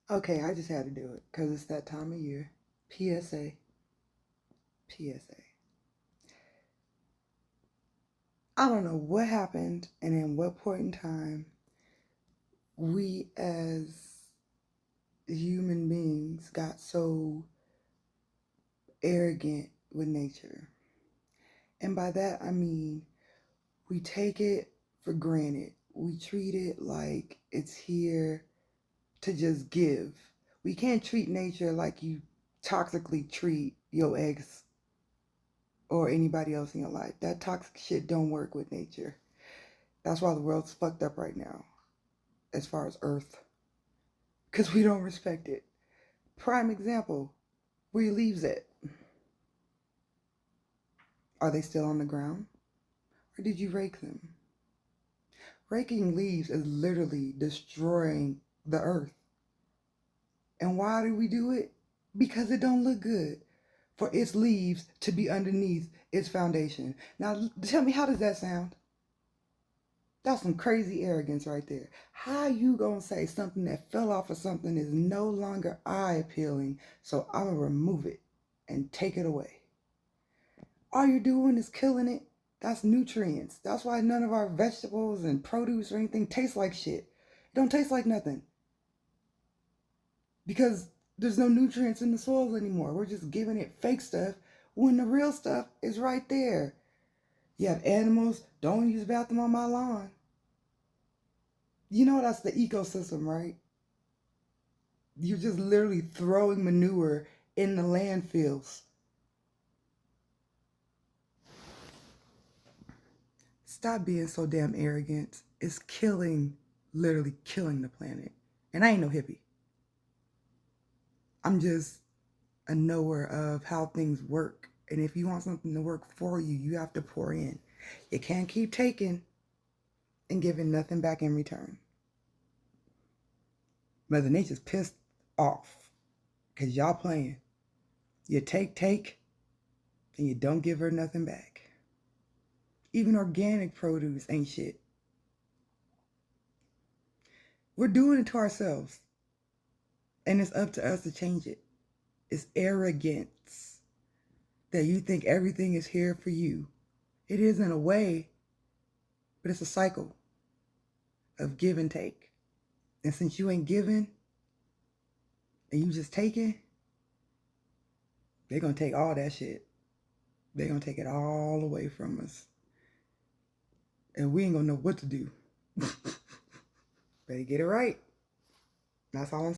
Okay, I just had to do it because it's that time of year. PSA. PSA. I don't know what happened and in what point in time we as human beings got so arrogant with nature. And by that, I mean, we take it for granted. We treat it like it's here to just give. We can't treat nature like you toxically treat your ex or anybody else in your life. That toxic shit don't work with nature. That's why the world's fucked up right now as far as Earth. Because we don't respect it. Prime example, where your leaves at? Are they still on the ground? Or did you rake them? Raking leaves is literally destroying the earth. And why do we do it? Because it don't look good for its leaves to be underneath its foundation. Now tell me, how does that sound? That's some crazy arrogance right there. How you gonna say something that fell off of something is no longer eye appealing, so I'm gonna remove it and take it away? All you're doing is killing it. That's nutrients. That's why none of our vegetables and produce or anything tastes like shit. It don't taste like nothing. Because there's no nutrients in the soil anymore. We're just giving it fake stuff when the real stuff is right there. You have animals, don't use the bathroom on my lawn. You know that's the ecosystem, right? You're just literally throwing manure in the landfills. Stop being so damn arrogant. It's literally killing the planet. And I ain't no hippie. I'm just a knower of how things work. And if you want something to work for you, you have to pour in. You can't keep taking and giving nothing back in return. Mother Nature's pissed off because y'all playing. You take, and you don't give her nothing back. Even organic produce ain't shit. We're doing it to ourselves. And it's up to us to change it. It's arrogance that you think everything is here for you. It is in a way, but it's a cycle of give and take. And since you ain't giving and you just taking, they're going to take all that shit. They're going to take it all away from us. And we ain't going to know what to do. Better get it right. That's all I'm saying.